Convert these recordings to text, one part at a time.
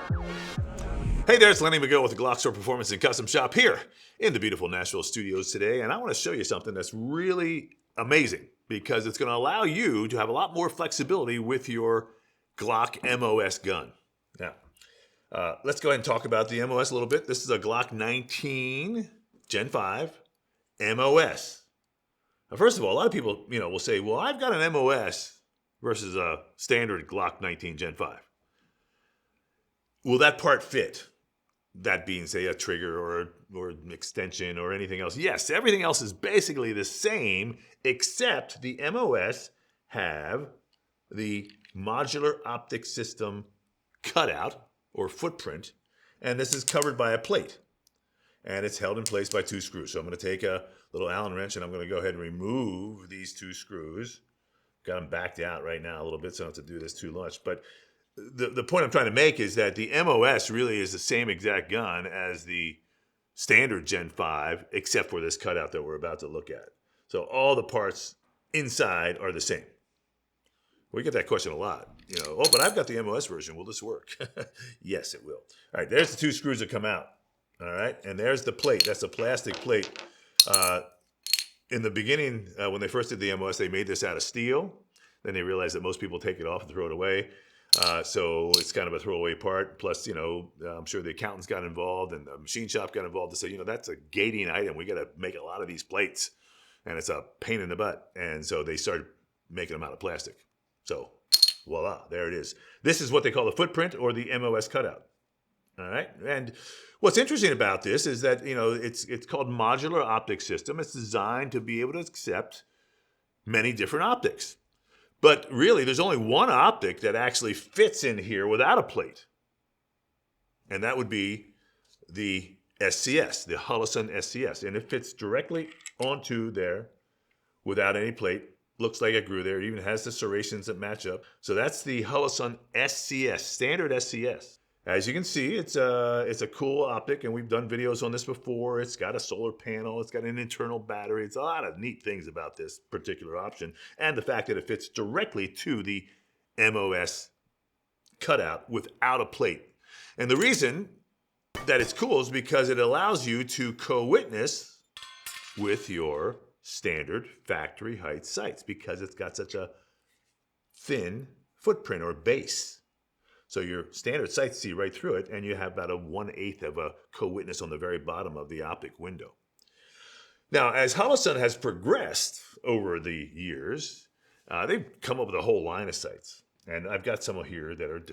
Hey there, it's Lenny McGill with the GlockStore Performance and Custom Shop here in the beautiful Nashville studios today. And I want to show you something that's really amazing because it's going to allow you to have a lot more flexibility with your Glock MOS gun. Now, let's go ahead and talk about the MOS a little bit. This is a Glock 19 Gen 5 MOS. Now, first of all, a lot of people, will say, well, I've got an MOS versus a standard Glock 19 Gen 5. Will that part fit? That being, say, a trigger or an extension or anything else. Yes, everything else is basically the same, except the MOS have the modular optic system cutout or footprint, and this is covered by a plate. And it's held in place by two screws. So I'm going to take a little Allen wrench and I'm going to go ahead and remove these two screws. Got them backed out right now a little bit, so I don't have to do this too much. But the point I'm trying to make is that the MOS really is the same exact gun as the standard Gen 5, except for this cutout that we're about to look at. So all the parts inside are the same. We get that question a lot. Oh, but I've got the MOS version. Will this work? Yes, it will. All right, there's the two screws that come out. All right, and there's the plate. That's a plastic plate. In the beginning, when they first did the MOS, they made this out of steel. Then they realized that most people take it off and throw it away. So it's kind of a throwaway part. Plus, I'm sure the accountants got involved and the machine shop got involved to say, that's a gating item. We got to make a lot of these plates, and it's a pain in the butt. And so they started making them out of plastic. So voila, there it is. This is what they call the footprint or the MOS cutout. All right. And what's interesting about this is that, it's called modular optic system. It's designed to be able to accept many different optics. But really, there's only one optic that actually fits in here without a plate. And that would be the SCS, the Holosun SCS. And it fits directly onto there without any plate. Looks like it grew there. It even has the serrations that match up. So that's the Holosun SCS, standard SCS. As you can see, it's a cool optic, and we've done videos on this before. It's got a solar panel. It's got an internal battery. It's a lot of neat things about this particular option, and the fact that it fits directly to the MOS cutout without a plate. And the reason that it's cool is because it allows you to co-witness with your standard factory height sights because it's got such a thin footprint or base. So your standard sights see right through it, and you have about a 1/8 of a co-witness on the very bottom of the optic window. Now, as Holosun has progressed over the years, they've come up with a whole line of sights. And I've got some here that are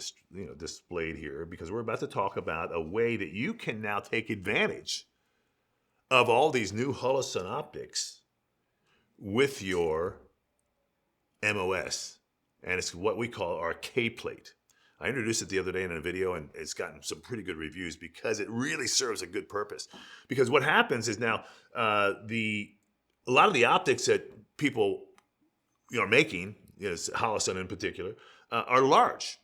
displayed here because we're about to talk about a way that you can now take advantage of all these new Holosun optics with your MOS. And it's what we call our K-plate. I introduced it the other day in a video, and it's gotten some pretty good reviews because it really serves a good purpose. Because what happens is now a lot of the optics that people are making, Holosun in particular, are large.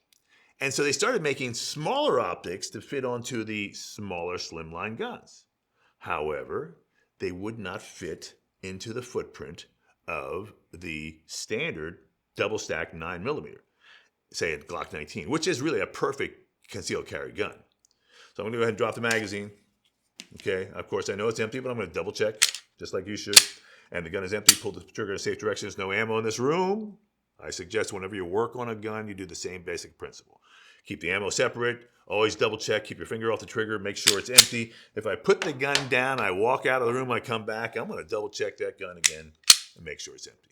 And so they started making smaller optics to fit onto the smaller Slimline guns. However, they would not fit into the footprint of the standard double-stack 9mm. Say a Glock 19, which is really a perfect concealed carry gun. So I'm going to go ahead and drop the magazine. Okay, of course I know it's empty, but I'm going to double check, just like you should. And the gun is empty. Pull the trigger in a safe direction. There's no ammo in this room. I suggest whenever you work on a gun, you do the same basic principle. Keep the ammo separate. Always double check. Keep your finger off the trigger. Make sure it's empty. If I put the gun down, I walk out of the room, I come back, I'm going to double check that gun again and make sure it's empty.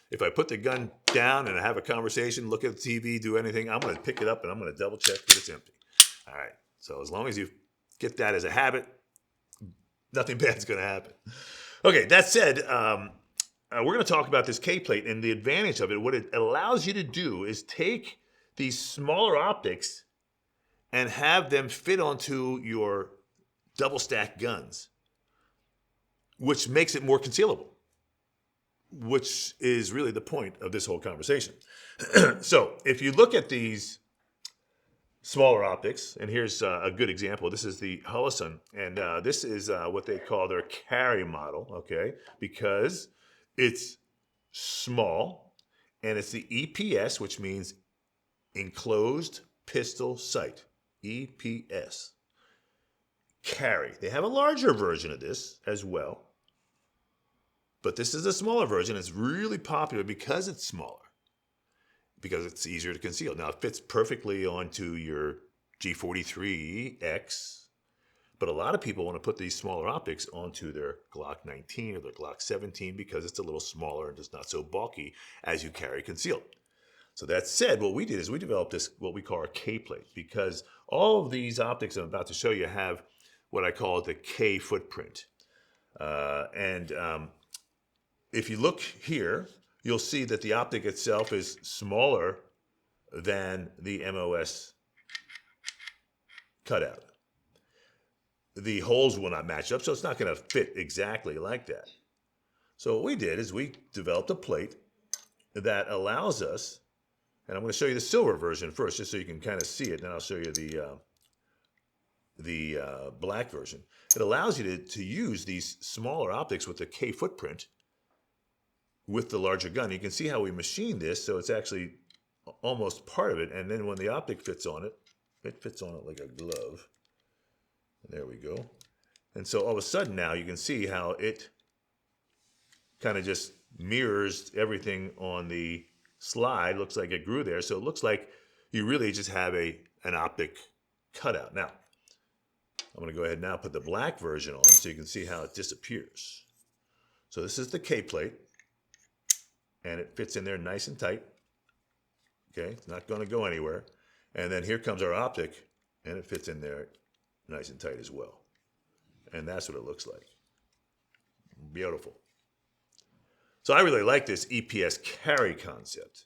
If I put the gun down and I have a conversation, look at the TV, do anything, I'm going to pick it up and I'm going to double check that it's empty. All right. So as long as you get that as a habit, nothing bad's going to happen. Okay. That said, we're going to talk about this K-plate and the advantage of it. What it allows you to do is take these smaller optics and have them fit onto your double stack guns, which makes it more concealable, which is really the point of this whole conversation. So if you look at these smaller optics, and here's a good example. This is the Holosun, and this is what they call their carry model, okay, because it's small, and it's the EPS, which means enclosed pistol sight, EPS. Carry. They have a larger version of this as well. But this is a smaller version. It's really popular because it's smaller. Because it's easier to conceal. Now, it fits perfectly onto your G43X. But a lot of people want to put these smaller optics onto their Glock 19 or their Glock 17 because it's a little smaller and just not so bulky as you carry concealed. So that said, what we did is we developed this, what we call our K-plate, because all of these optics I'm about to show you have what I call the K footprint. If you look here, you'll see that the optic itself is smaller than the MOS cutout. The holes will not match up, so it's not going to fit exactly like that. So what we did is we developed a plate that allows us, and I'm going to show you the silver version first, just so you can kind of see it, then I'll show you the black version. It allows you to use these smaller optics with the K footprint with the larger gun. You can see how we machined this, so it's actually almost part of it, and then when the optic fits on it, it fits on it like a glove. There we go. And so all of a sudden now you can see how it kind of just mirrors everything on the slide. Looks like it grew there. So it looks like you really just have an optic cutout. Now, I'm going to go ahead and now put the black version on so you can see how it disappears. So this is the K plate. And it fits in there nice and tight. Okay, it's not going to go anywhere. And then here comes our optic, and it fits in there nice and tight as well. And that's what it looks like. Beautiful. So I really like this EPS carry concept.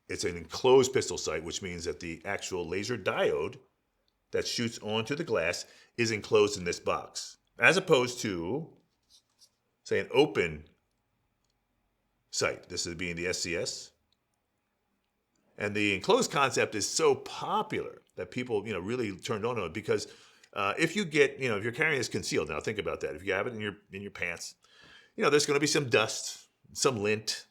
It's an enclosed pistol sight, which means that the actual laser diode that shoots onto the glass is enclosed in this box, as opposed to, say, an open sight. This is being the SCS. And the enclosed concept is so popular that people, really turned on to it because if you get, if you're carrying this concealed, now think about that. If you have it in your pants, there's going to be some dust, some lint,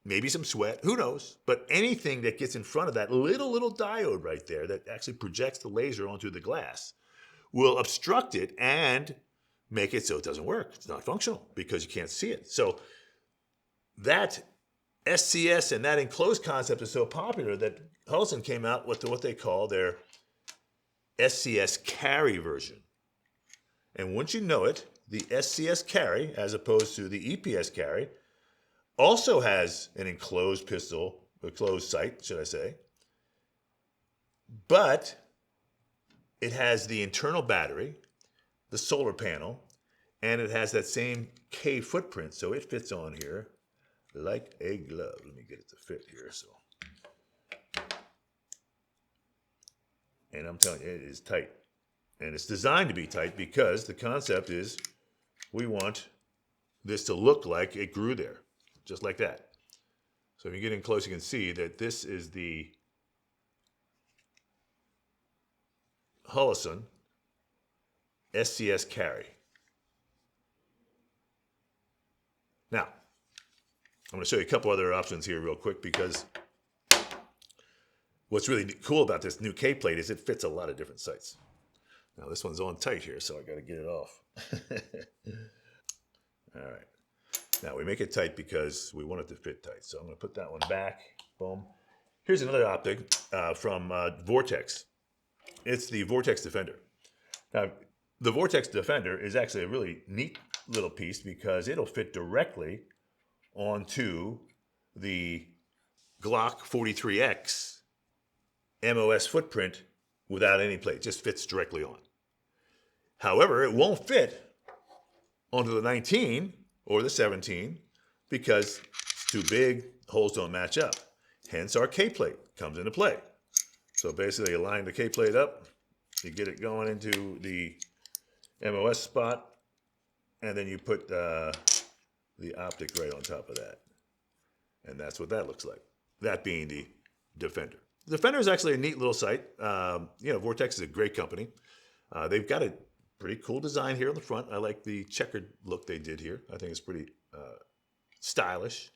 maybe some sweat, who knows? But anything that gets in front of that little diode right there that actually projects the laser onto the glass will obstruct it and make it so it doesn't work. It's not functional because you can't see it. So that SCS and that enclosed concept is so popular that Holosun came out with what they call their SCS carry version. And once you know it, the SCS carry, as opposed to the EPS carry, also has an enclosed pistol, a closed sight, should I say. But it has the internal battery, the solar panel, and it has that same K footprint, so it fits on here like a glove. Let me get it to fit here. And I'm telling you, it is tight. And it's designed to be tight because the concept is we want this to look like it grew there, just like that. So if you get in close, you can see that this is the Holosun SCS carry. Now, I'm going to show you a couple other options here real quick because what's really cool about this new K plate is it fits a lot of different sights. Now this one's on tight here, so I got to get it off. All right. Now we make it tight because we want it to fit tight. So I'm going to put that one back. Boom. Here's another optic from Vortex. It's the Vortex Defender. Now the Vortex Defender is actually a really neat little piece because it'll fit directly onto the Glock 43X MOS footprint without any plate. It just fits directly on. However, it won't fit onto the 19 or the 17 because it's too big, holes don't match up. Hence our K plate comes into play. So basically you line the K plate up, you get it going into the MOS spot, and then you put the optic right on top of that. And that's what that looks like. That being the Defender. The Defender is actually a neat little sight. Vortex is a great company. They've got a pretty cool design here on the front. I like the checkered look they did here. I think it's pretty stylish.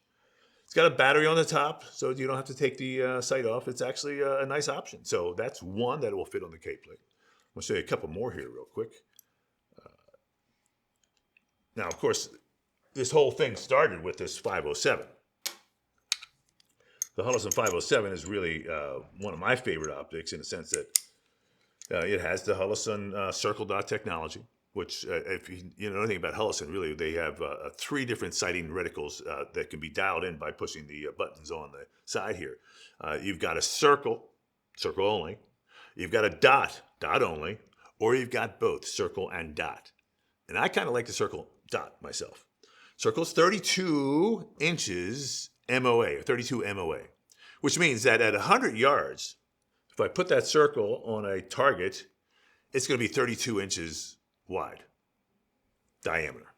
It's got a battery on the top, so you don't have to take the sight off. It's actually a nice option. So that's one that will fit on the K plate. I'll show you a couple more here real quick. Now, of course, this whole thing started with this 507. The Holosun 507 is really one of my favorite optics in the sense that it has the Holosun circle dot technology, which if you know anything about Holosun, really they have 3 different sighting reticles that can be dialed in by pushing the buttons on the side here. You've got a circle only. You've got a dot only, or you've got both circle and dot. And I kind of like the circle dot myself. Circle's 32 inches MOA, or 32 MOA, which means that at 100 yards, if I put that circle on a target, it's going to be 32 inches wide diameter.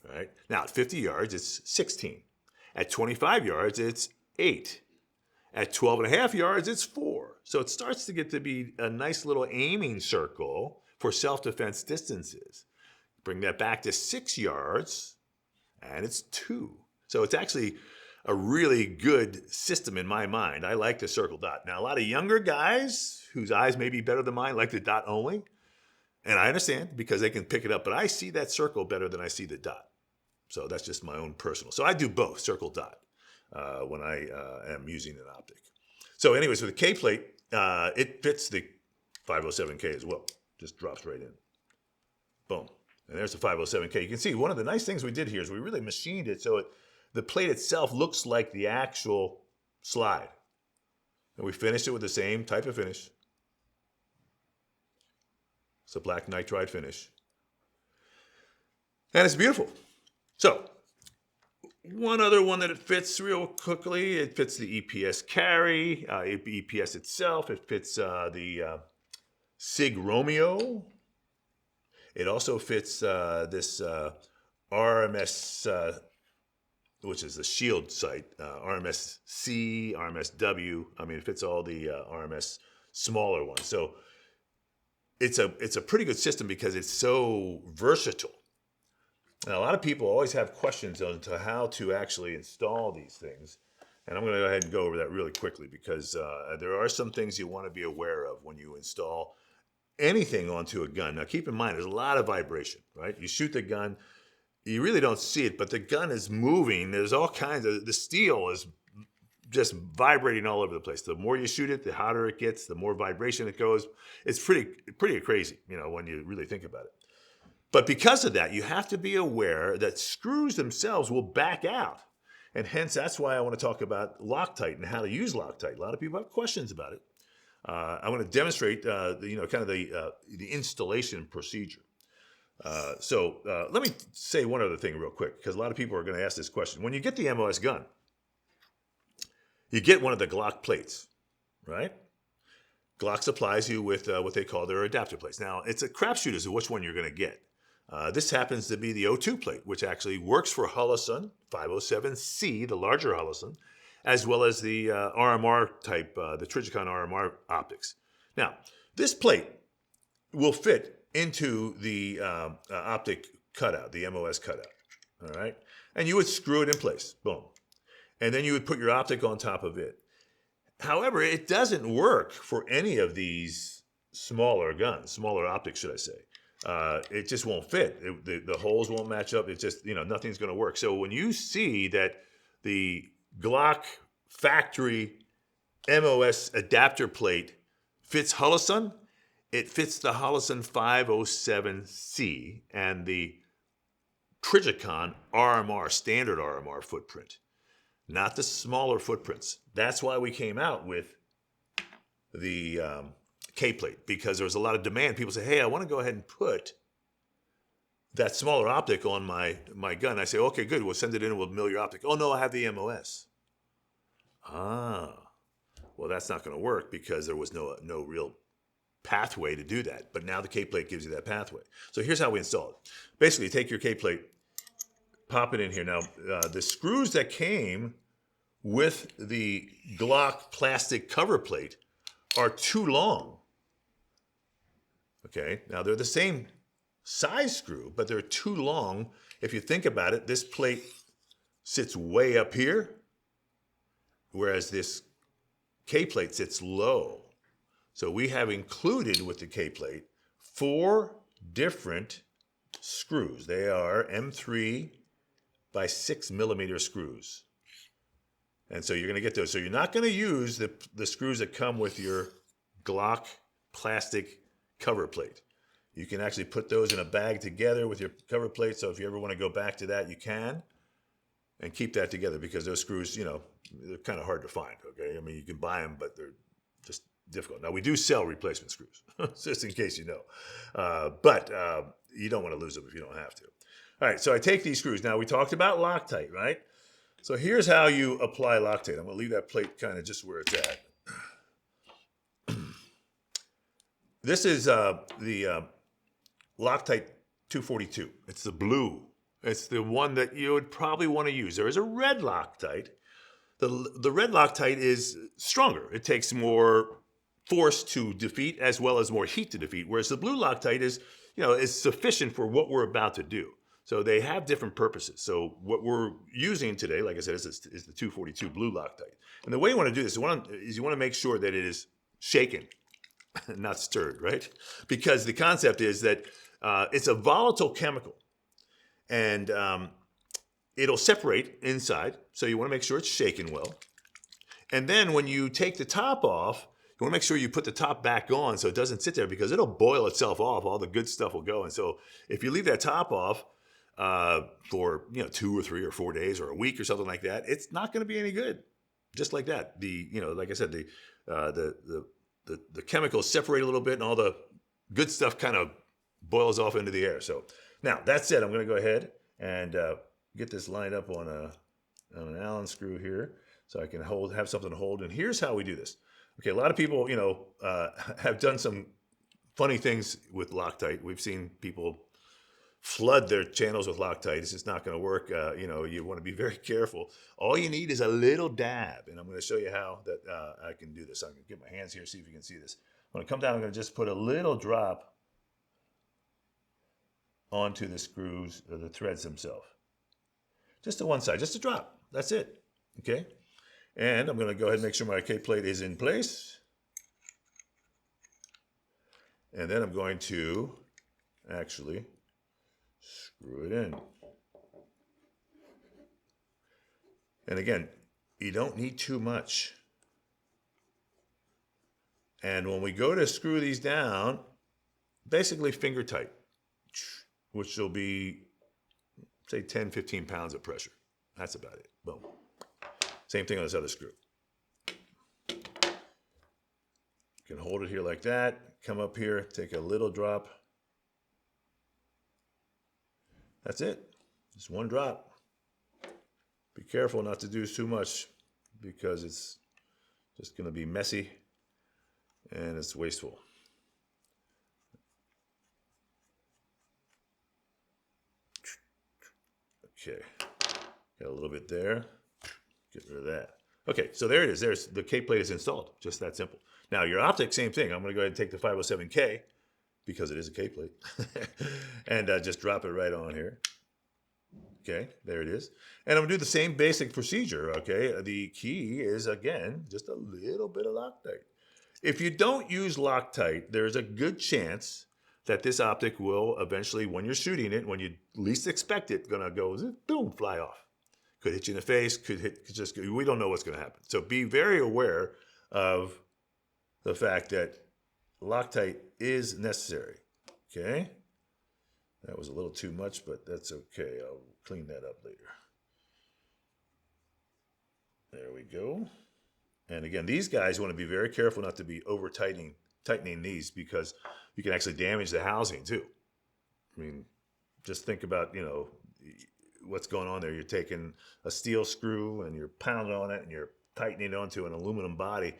All right? Now, at 50 yards, it's 16. At 25 yards, it's 8. At 12.5 yards, it's 4. So it starts to get to be a nice little aiming circle for self-defense distances. Bring that back to 6 yards, and it's 2. So it's actually a really good system in my mind. I like the circle dot. Now, a lot of younger guys whose eyes may be better than mine like the dot only. And I understand because they can pick it up. But I see that circle better than I see the dot. So that's just my own personal. So I do both, circle dot, when I am using an optic. So anyways, with the K plate, it fits the 507K as well. Just drops right in. Boom. And there's the 507K. You can see one of the nice things we did here is we really machined it so the plate itself looks like the actual slide. And we finished it with the same type of finish. It's a black nitride finish. And it's beautiful. So, one other one that it fits real quickly, it fits the EPS carry, EPS itself. It fits the SIG Romeo. It also fits this RMS, which is the shield sight, RMS-C, RMS-W. I mean, it fits all the RMS smaller ones. So it's a pretty good system because it's so versatile. Now, a lot of people always have questions on to how to actually install these things. And I'm going to go ahead and go over that really quickly because there are some things you want to be aware of when you install anything onto a gun. Now, keep in mind, there's a lot of vibration, right? You shoot the gun, you really don't see it, but the gun is moving. There's all kinds of, the steel is just vibrating all over the place. The more you shoot it, the hotter it gets, the more vibration it goes. It's pretty crazy, you know, when you really think about it. But because of that, you have to be aware that screws themselves will back out. And hence, that's why I want to talk about Loctite and how to use Loctite. A lot of people have questions about it. I want to demonstrate, the installation procedure. Let me say one other thing real quick, because a lot of people are going to ask this question. When you get the MOS gun, you get one of the Glock plates, right? Glock supplies you with what they call their adapter plates. Now, it's a crapshoot as to which one you're going to get. This happens to be the O2 plate, which actually works for Holosun 507C, the larger Holosun, as well as the RMR type, the Trijicon RMR optics. Now, this plate will fit into the optic cutout, the MOS cutout, all right? And you would screw it in place, boom. And then you would put your optic on top of it. However, it doesn't work for any of these smaller guns, smaller optics, should I say. It just won't fit. The holes won't match up. It's just, nothing's going to work. So when you see that the Glock factory MOS adapter plate fits Holosun, it fits the Holosun 507C and the Trijicon RMR, standard RMR footprint, not the smaller footprints. That's why we came out with the K-plate, because there was a lot of demand. People say, hey, I want to go ahead and put that smaller optic on my gun. I say, okay, good, we'll send it in, we'll mill your optic. Oh, no, I have the MOS. Well, that's not going to work because there was no real pathway to do that. But now the K-plate gives you that pathway. So here's how we install it. Basically, you take your K-plate, pop it in here. Now, the screws that came with the Glock plastic cover plate are too long. Okay, now they're the same size screw, but they're too long. If you think about it, this plate sits way up here, whereas this K-plate sits low. So we have included with the K-plate 4 different screws. They are M3 by 6 millimeter screws. And so you're going to get those. So you're not going to use the screws that come with your Glock plastic cover plate. You can actually put those in a bag together with your cover plate. So if you ever want to go back to that, you can. And keep that together, because those screws, you know, they're kind of hard to find, okay? I mean, you can buy them, but they're just difficult. Now, we do sell replacement screws, just in case you know. But you don't want to lose them if you don't have to. All right, so I take these screws. Now, we talked about Loctite, right? So here's how you apply Loctite. I'm going to leave that plate kind of just where it's at. This is the Loctite 242. It's the blue. It's the one that you would probably want to use. There is a red Loctite. The red Loctite is stronger. It takes more force to defeat as well as more heat to defeat, whereas the blue Loctite is, you know, is sufficient for what we're about to do. So they have different purposes. So what we're using today, like I said, is the 242 blue Loctite. And the way you want to do this is you want to make sure that it is shaken, not stirred, right? Because the concept is that it's a volatile chemical. And it'll separate inside, so you want to make sure it's shaken well. And then when you take the top off, you want to make sure you put the top back on so it doesn't sit there, because it'll boil itself off. All the good stuff will go. And so if you leave that top off for 2 or 3 or 4 days or a week or something like that, it's not going to be any good. Just like that. Like I said, the chemicals separate a little bit, and all the good stuff kind of boils off into the air. So now, that said, I'm going to go ahead and get this lined up on an Allen screw here, so I can have something to hold. And here's how we do this. Okay, a lot of people, have done some funny things with Loctite. We've seen people flood their channels with Loctite. It's just not going to work. You want to be very careful. All you need is a little dab, and I'm going to show you how that I can do this. I'm going to get my hands here, see if you can see this. When I come down, I'm going to just put a little drop onto the screws or the threads themselves. Just to one side, just a drop. That's it. Okay? And I'm going to go ahead and make sure my K-plate is in place. And then I'm going to actually screw it in. And again, you don't need too much. And when we go to screw these down, basically finger tight, which will be, say, 10, 15 pounds of pressure. That's about it. Boom. Same thing on this other screw. You can hold it here like that. Come up here, take a little drop. That's it. Just one drop. Be careful not to do too much, because it's just going to be messy and it's wasteful. Okay, got a little bit there. Get rid of that. Okay, so there it is. There's the K-plate is installed. Just that simple. Now your Optic, same thing. I'm going to go ahead and take the 507K, because it is a K-plate, and just drop it right on here. Okay, there it is. And I'm going to do the same basic procedure, okay? The key is, again, just a little bit of Loctite. If you don't use Loctite, there's a good chance that this Optic will eventually, when you're shooting it, when you least expect it, gonna go, boom, fly off. Could hit you in the face, we don't know what's gonna happen. So be very aware of the fact that Loctite is necessary, okay? That was a little too much, but that's okay. I'll clean that up later. There we go. And again, these guys, you want to be very careful not to be over tightening these, because you can actually damage the housing too. I mean, just think about, what's going on there. You're taking a steel screw and you're pounding on it and you're tightening it onto an aluminum body.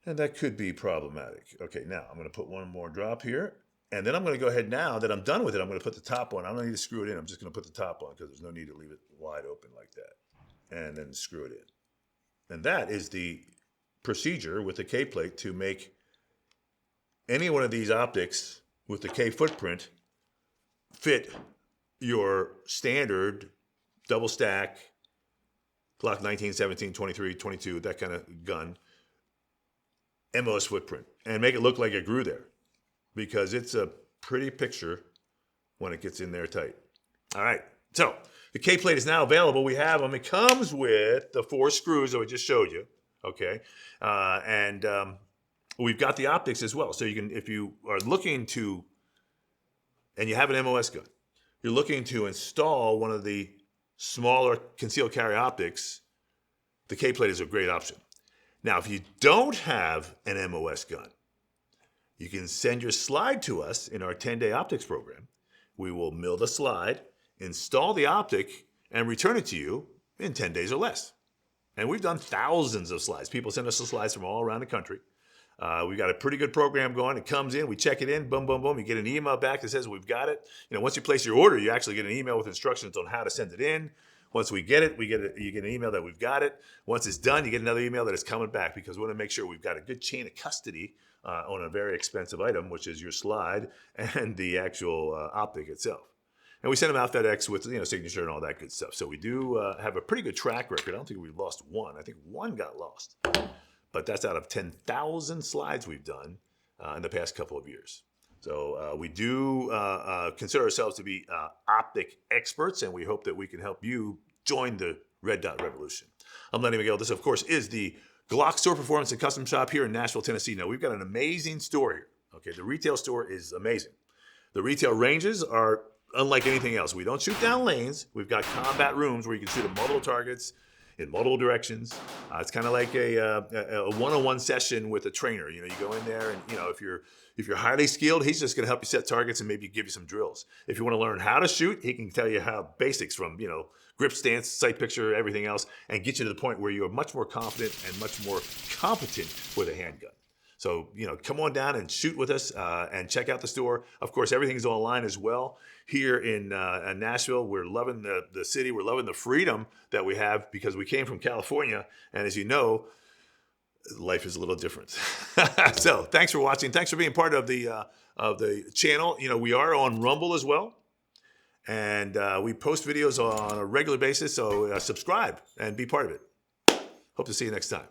And that could be problematic. Okay, now I'm going to put one more drop here. And then I'm going to go ahead, now that I'm done with it, I'm going to put the top on. I don't need to screw it in. I'm just going to put the top on, because there's no need to leave it wide open like that. And then screw it in. And that is the procedure with the K-plate to make any one of these optics with the K footprint fit your standard double stack Glock 19, 17, 23, 22, that kind of gun, MOS footprint, and make it look like it grew there, because it's a pretty picture when it gets in there tight. All right, so the K-plate is now available. We have them. It comes with the 4 screws that we just showed you, okay? We've got the optics as well. So you can, if you are looking to, and you have an MOS gun, you're looking to install one of the smaller concealed carry optics, the K-plate is a great option. Now, if you don't have an MOS gun, you can send your slide to us in our 10-day optics program. We will mill the slide, install the optic, and return it to you in 10 days or less. And we've done thousands of slides. People send us the slides from all around the country. We've got a pretty good program going. It comes in, we check it in, boom, boom, boom. You get an email back that says we've got it. You know, once you place your order, you actually get an email with instructions on how to send it in. Once we get it, you get an email that we've got it. Once it's done, you get another email that it's coming back, because we want to make sure we've got a good chain of custody on a very expensive item, which is your slide and the actual optic itself. And we send them out FedEx with, you know, signature and all that good stuff. So we do have a pretty good track record. I don't think we've lost one. I think one got lost. But that's out of 10,000 slides we've done in the past couple of years. So we do consider ourselves to be optic experts, and we hope that we can help you join the Red Dot Revolution. I'm Lenny Miguel. This, of course, is the GlockStore Performance and Custom Shop here in Nashville, Tennessee. Now, we've got an amazing store here. Okay, the retail store is amazing. The retail ranges are unlike anything else. We don't shoot down lanes. We've got combat rooms where you can shoot at multiple targets in multiple directions. It's kind of like a one-on-one session with a trainer. You know, you go in there, and you know, if you're highly skilled, he's just going to help you set targets and maybe give you some drills. If you want to learn how to shoot, he can tell you how basics from, you know, grip stance, sight picture, everything else, and get you to the point where you're much more confident and much more competent with a handgun. So, you know, come on down and shoot with us and check out the store. Of course, everything's online as well. Here in Nashville, we're loving the city. We're loving the freedom that we have, because we came from California. And as you know, life is a little different. So thanks for watching. Thanks for being part of the channel. You know, we are on Rumble as well. And we post videos on a regular basis. So subscribe and be part of it. Hope to see you next time.